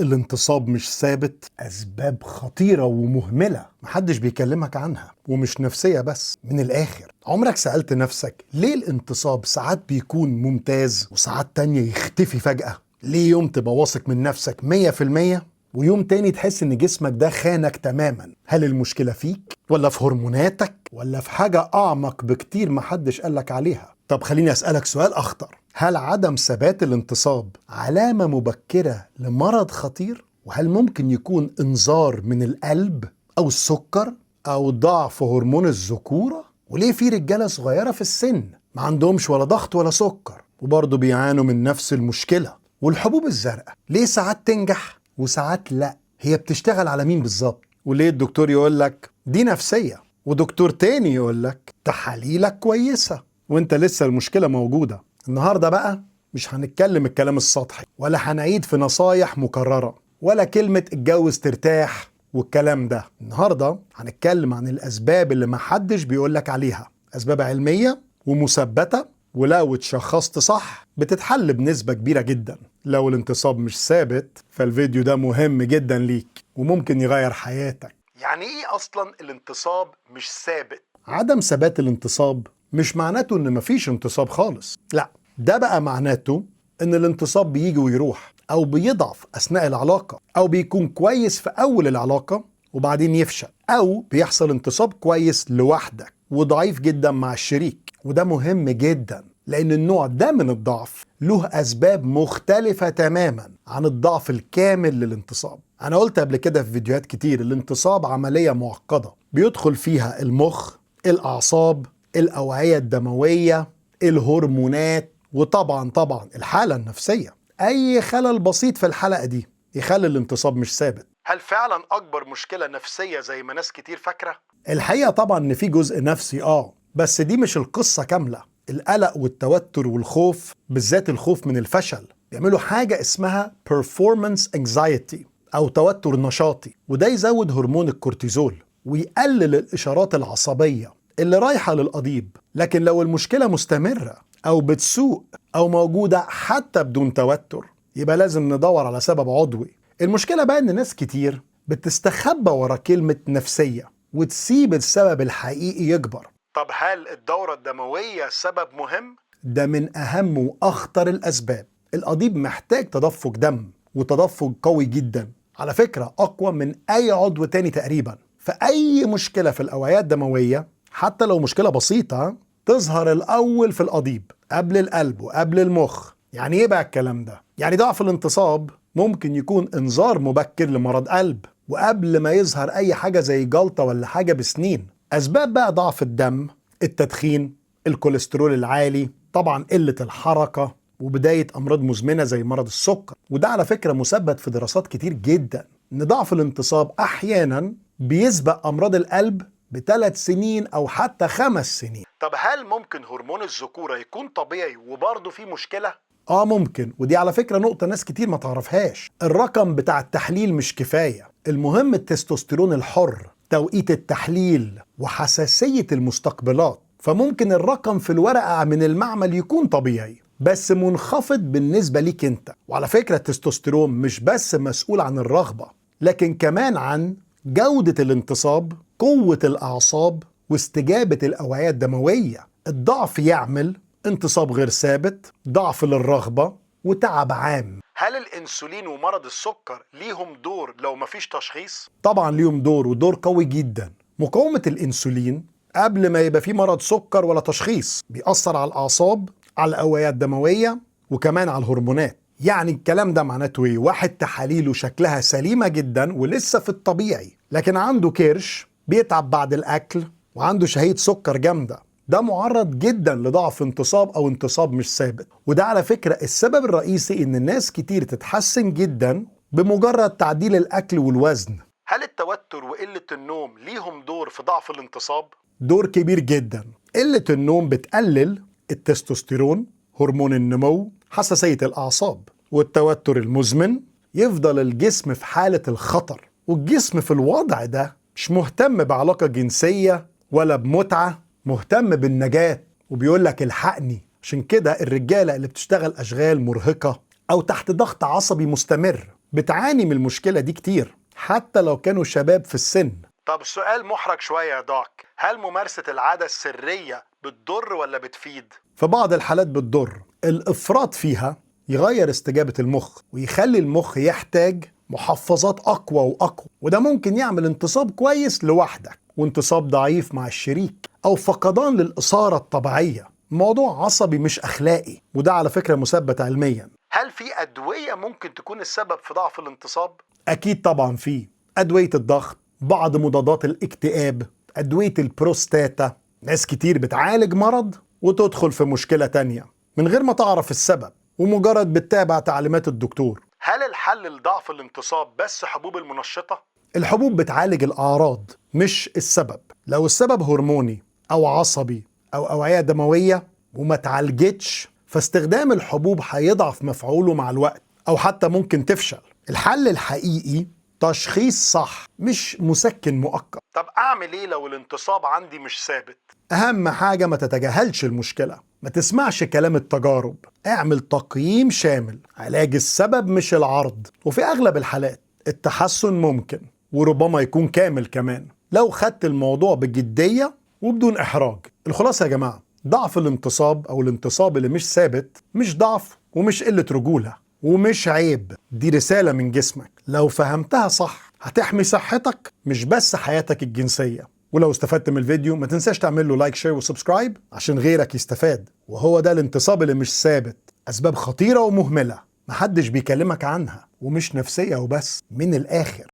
الانتصاب مش ثابت، أسباب خطيرة ومهملة محدش بيكلمك عنها، ومش نفسية بس. من الآخر، عمرك سألت نفسك ليه الانتصاب ساعات بيكون ممتاز وساعات تانية يختفي فجأة؟ ليه يوم تبقى واثق من نفسك 100% ويوم تاني تحس ان جسمك ده خانك تماما؟ هل المشكلة فيك ولا في هرموناتك ولا في حاجة أعمق بكتير محدش قالك عليها؟ طب خليني أسألك سؤال أخطر، هل عدم ثبات الانتصاب علامة مبكرة لمرض خطير؟ وهل ممكن يكون إنذار من القلب أو السكر أو ضعف هرمون الذكورة؟ وليه في رجالة صغيرة في السن ما عندهمش ولا ضغط ولا سكر وبرضه بيعانوا من نفس المشكلة؟ والحبوب الزرقاء ليه ساعات تنجح وساعات لا؟ هي بتشتغل على مين بالظبط؟ وليه الدكتور يقول لك دي نفسية ودكتور تاني يقول لك تحاليلك كويسة وانت لسه المشكلة موجودة؟ النهاردة بقى مش هنتكلم الكلام السطحي ولا هنعيد في نصايح مكررة ولا كلمة اتجوز ترتاح والكلام ده. النهاردة هنتكلم عن الأسباب اللي محدش بيقولك عليها، أسباب علمية ومثبتة، ولو اتشخصت صح بتتحل بنسبة كبيرة جدا. لو الانتصاب مش ثابت فالفيديو ده مهم جدا ليك وممكن يغير حياتك. يعني ايه اصلا الانتصاب مش ثابت؟ عدم ثبات الانتصاب مش معناته ان مفيش انتصاب خالص، لا، ده بقى معناته ان الانتصاب بيجي ويروح او بيضعف اثناء العلاقة او بيكون كويس في اول العلاقة وبعدين يفشل، او بيحصل انتصاب كويس لوحدك وضعيف جدا مع الشريك. وده مهم جدا لان النوع ده من الضعف له اسباب مختلفة تماما عن الضعف الكامل للانتصاب. انا قلت قبل كده في فيديوهات كتير الانتصاب عملية معقدة بيدخل فيها المخ، الاعصاب، الأوعية الدموية، الهرمونات، وطبعا الحالة النفسية. أي خلل بسيط في الحلقة دي يخلي الانتصاب مش ثابت. هل فعلا أكبر مشكلة نفسية زي ما ناس كتير فاكرة؟ الحقيقة طبعا إن في جزء نفسي بس دي مش القصة كاملة. القلق والتوتر والخوف، بالذات الخوف من الفشل، بيعملوا حاجة اسمها performance anxiety أو توتر نشاطي، وده يزود هرمون الكورتيزول ويقلل الإشارات العصبية اللي رايحة للقضيب. لكن لو المشكلة مستمرة أو بتسوء أو موجودة حتى بدون توتر يبقى لازم ندور على سبب عضوي. المشكلة بقى إن ناس كتير بتستخبى ورا كلمة نفسية وتسيب السبب الحقيقي يكبر. طب هل الدورة الدموية سبب مهم؟ ده من أهم وأخطر الأسباب. القضيب محتاج تدفق دم وتدفق قوي جدا، على فكرة أقوى من أي عضو تاني تقريبا. فأي مشكلة في الأوعية الدموية حتى لو مشكلة بسيطة تظهر الأول في القضيب قبل القلب وقبل المخ. يعني إيه بقى الكلام ده؟ يعني ضعف الانتصاب ممكن يكون إنذار مبكر لمرض قلب وقبل ما يظهر أي حاجة زي جلطة ولا حاجة بسنين. أسباب بقى ضعف الدم: التدخين، الكوليسترول العالي، طبعا قلة الحركة، وبداية أمراض مزمنة زي مرض السكر. وده على فكرة مثبت في دراسات كتير جدا إن ضعف الانتصاب أحيانا بيسبق أمراض القلب ب3 سنين أو حتى 5 سنين. طب هل ممكن هرمون الذكورة يكون طبيعي وبرضه فيه مشكلة؟ ممكن، ودي على فكرة نقطة ناس كتير ما تعرفهاش. الرقم بتاع التحليل مش كفاية، المهم التستوستيرون الحر، توقيت التحليل، وحساسية المستقبلات. فممكن الرقم في الورقة من المعمل يكون طبيعي بس منخفض بالنسبة ليك انت. وعلى فكرة التستوستيرون مش بس مسؤول عن الرغبة لكن كمان عن جودة الانتصاب، قوة الأعصاب، واستجابة الأوعية الدموية. الضعف يعمل انتصاب غير ثابت، ضعف للرغبة، وتعب عام. هل الانسولين ومرض السكر ليهم دور لو مفيش تشخيص؟ طبعا ليهم دور ودور قوي جدا. مقاومة الانسولين قبل ما يبقى فيه مرض سكر ولا تشخيص بيأثر على الأعصاب، على الأوعية الدموية، وكمان على الهرمونات. يعني الكلام ده معناته ايه؟ واحد تحاليله شكلها سليمة جدا ولسه في الطبيعي لكن عنده كرش، بيتعب بعد الأكل، وعنده شهية سكر جامدة، ده معرض جدا لضعف انتصاب أو انتصاب مش ثابت. وده على فكرة السبب الرئيسي إن الناس كتير تتحسن جدا بمجرد تعديل الأكل والوزن. هل التوتر وقلة النوم ليهم دور في ضعف الانتصاب؟ دور كبير جدا. قلة النوم بتقلل التستوستيرون، هرمون النمو، حساسية الأعصاب. والتوتر المزمن يفضل الجسم في حالة الخطر، والجسم في الوضع ده مش مهتم بعلاقة جنسية ولا بمتعة، مهتم بالنجاة وبيقول لك الحقني. عشان كده الرجالة اللي بتشتغل أشغال مرهقة أو تحت ضغط عصبي مستمر بتعاني من المشكلة دي كتير حتى لو كانوا شباب في السن. طب السؤال محرج شوية يا دوك، هل ممارسة العادة السرية بتضر ولا بتفيد؟ في بعض الحالات بتضر. الإفراط فيها يغير استجابة المخ ويخلي المخ يحتاج محفظات أقوى وأقوى، وده ممكن يعمل انتصاب كويس لوحدك وانتصاب ضعيف مع الشريك، أو فقدان للإثارة الطبيعية. موضوع عصبي مش أخلاقي، وده على فكرة مثبت علميا. هل في أدوية ممكن تكون السبب في ضعف الانتصاب؟ أكيد طبعا في أدوية الضغط، بعض مضادات الاكتئاب، أدوية البروستاتا. ناس كتير بتعالج مرض وتدخل في مشكلة تانية من غير ما تعرف السبب، ومجرد بتتابع تعليمات الدكتور. هل الحل لضعف الانتصاب بس حبوب المنشطة؟ الحبوب بتعالج الأعراض مش السبب. لو السبب هرموني أو عصبي أو أوعية دموية وما تعالجتش، فاستخدام الحبوب هيضعف مفعوله مع الوقت، أو حتى ممكن تفشل. الحل الحقيقي تشخيص صح، مش مسكن مؤقت. طب أعمل إيه لو الانتصاب عندي مش ثابت؟ أهم حاجة ما تتجاهلش المشكلة، ما تسمعش كلام التجارب، اعمل تقييم شامل. علاج السبب مش العرض، وفي أغلب الحالات التحسن ممكن وربما يكون كامل كمان لو خدت الموضوع بجدية وبدون إحراج. الخلاصة يا جماعة، ضعف الانتصاب أو الانتصاب اللي مش ثابت مش ضعف ومش قلة رجولة ومش عيب، دي رسالة من جسمك. لو فهمتها صح هتحمي صحتك مش بس حياتك الجنسية. ولو استفدت من الفيديو ما تنساش تعمل له لايك شير وسبسكرايب عشان غيرك يستفاد. وهو ده الانتصاب اللي مش ثابت، أسباب خطيرة ومهملة محدش بيكلمك عنها، ومش نفسية وبس. من الآخر